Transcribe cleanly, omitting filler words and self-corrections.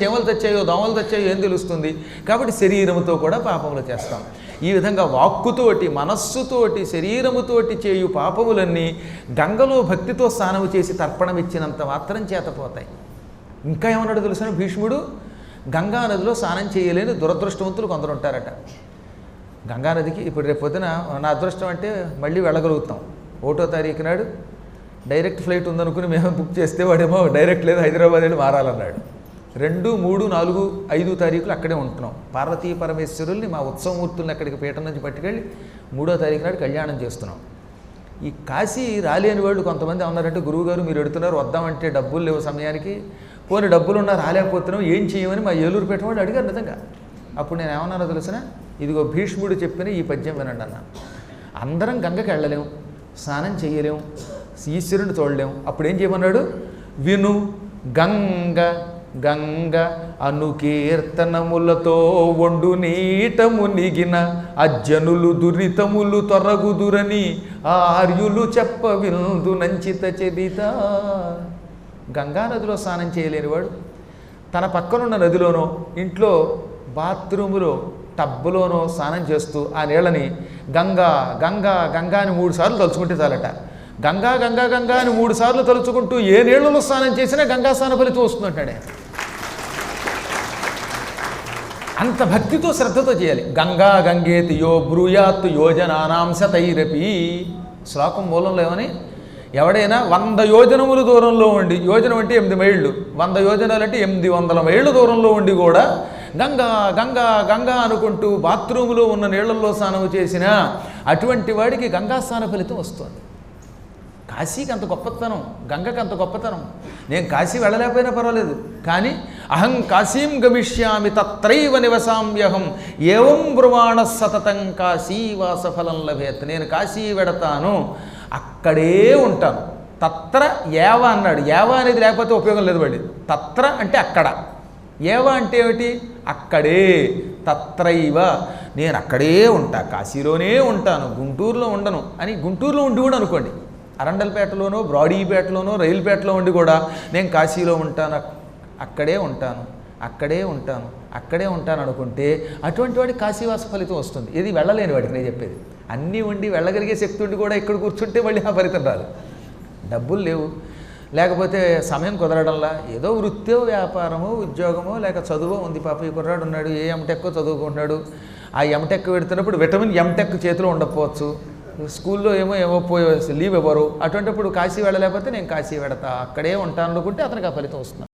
చేమలు తెచ్చాయో దోమలు తెచ్చాయో ఏం తెలుస్తుంది. కాబట్టి శరీరముతో కూడా పాపములు చేస్తాం. ఈ విధంగా వాక్కుతోటి మనస్సుతోటి శరీరముతోటి చేయు పాపములన్నీ గంగలో భక్తితో స్నానము చేసి తర్పణం ఇచ్చినంత మాత్రం చేతపోతాయి. ఇంకా ఏమన్నాడు తెలుసిన భీష్ముడు, గంగా నదిలో స్నానం చేయలేని దురదృష్టవంతులు కొందరు ఉంటారట. గంగానదికి ఇప్పుడు రేపు పొద్దున నా అదృష్టం అంటే మళ్ళీ వెళ్ళగలుగుతాం. 1వ తారీఖు నాడు డైరెక్ట్ ఫ్లైట్ ఉందనుకుని మేము బుక్ చేస్తే వాడేమో డైరెక్ట్ లేదు హైదరాబాద్ వెళ్ళి మారాలన్నాడు. 2, 3, 4, 5 తారీఖులు అక్కడే ఉంటున్నాం. పార్వతీ పరమేశ్వరుల్ని మా ఉత్సవమూర్తుల్ని అక్కడికి పీఠం నుంచి పట్టుకెళ్ళి 3వ తారీఖు నాడు కళ్యాణం చేస్తున్నాం. ఈ కాశీ రాలేని వాళ్ళు కొంతమంది ఉన్నారంటే, గురువుగారు మీరు ఎడుతున్నారు వద్దామంటే డబ్బులు లేవు సమయానికి, పోనీ డబ్బులున్నా రాలేకపోతున్నాం ఏం చేయమని మా ఏలూరు పీఠం వాళ్ళు అడిగారు నిజంగా. అప్పుడు నేను ఏమన్నానో తెలిసిన, ఇదిగో భీష్ముడు చెప్పిన ఈ పద్యం వినండి అన్న. అందరం గంగకి వెళ్ళలేం, స్నానం చేయలేం, ఈశ్వరుని చూడలేం. అప్పుడు ఏం చేయమన్నాడు, విను గంగ గంగ అనుకీర్తనములతో ఒండు నీట మునిగిన అజ్జనులు దురితములు తొరగుదురని ఆర్యులు చెప్పవిందు నంచిత చరిత. గంగానదిలో స్నానం చేయలేనివాడు తన పక్కనున్న నదిలోనో ఇంట్లో బాత్రూములో టబ్బులోనో స్నానం చేస్తూ ఆ నీళ్ళని గంగా గంగా గంగా అని 3 సార్లు తలుచుకుంటే చాలట. గంగా గంగా గంగా అని 3 సార్లు తలుచుకుంటూ ఏ నీళ్లలో స్నానం చేసినా గంగా స్నాన ఫలితం వస్తుందంటాడే. అంత భక్తితో శ్రద్ధతో చేయాలి. గంగా గంగేతి యో బ్రూయాత్ యోజనానాంశతైరపి. శ్లోకం మూలంలో ఏమని, ఎవడైనా 100 యోజనములు దూరంలో ఉండి, యోజనం అంటే 8 మైళ్ళు, 100 యోజనాలు అంటే 800 మైళ్ళు దూరంలో ఉండి కూడా గంగా గంగా గంగా అనుకుంటూ బాత్రూములో ఉన్న నీళ్లలో స్నానం చేసిన అటువంటి వాడికి గంగా స్నాన ఫలితం వస్తుంది. కాశీకి అంత గొప్పతనం, గంగకి అంత గొప్పతనం. నేను కాశీ వెళ్ళలేకపోయినా పర్వాలేదు, కానీ అహం కాశీం గమిష్యామి తత్రైవ నివసామ్యహం ఏవం బ్రువాణ సతతం కాశీవాసఫలం లభేత్. నేను కాశీ వెడతాను, అక్కడే ఉంటాను. తత్ర ఏవ అన్నాడు. ఏవ అనేది లేకపోతే ఉపయోగం లేదు వాడి. తత్ర అంటే అక్కడ, ఏవ అంటే ఏమిటి, అక్కడే. తత్రైవ నేను అక్కడే ఉంటా, కాశీలోనే ఉంటాను, గుంటూరులో ఉండను అని. గుంటూరులో ఉండి కూడా అనుకోండి, అరండల్పేటలోనో బ్రాడీపేటలోనో రైలుపేటలో ఉండి కూడా నేను కాశీలో ఉంటాను, అక్కడే ఉంటాను, అక్కడే ఉంటాను, అక్కడే ఉంటాను అనుకుంటే అటువంటి వాడికి కాశీవాస ఫలితం వస్తుంది. ఇది వెళ్ళలేని వాడికి నేను చెప్పేది. అన్నీ ఉండి వెళ్ళగలిగే శక్తి ఉండి కూడా ఇక్కడ కూర్చుంటే మళ్ళీ ఆ ఫలితం రాదు. డబ్బులు లేవు, లేకపోతే సమయం కుదరడంలా, ఏదో వృత్తో వ్యాపారమో ఉద్యోగమో లేక చదువో ఉంది. పాప ఈ కుర్రాడు ఉన్నాడు, ఏ ఎంటెక్కో చదువుకుంటున్నాడు. ఆ ఎంటెక్ పెడుతున్నప్పుడు విటమిన్ ఎంటెక్ చేతిలో ఉండకపోవచ్చు, స్కూల్లో ఏమో పోయి లీవ్ ఇవ్వరు. అటువంటిప్పుడు కాశీ వెళ్ళలేకపోతే నేను కాశీ వెడతా, అక్కడే ఉంటాను అనుకుంటే అతనికి ఆ ఫలితం వస్తుంది.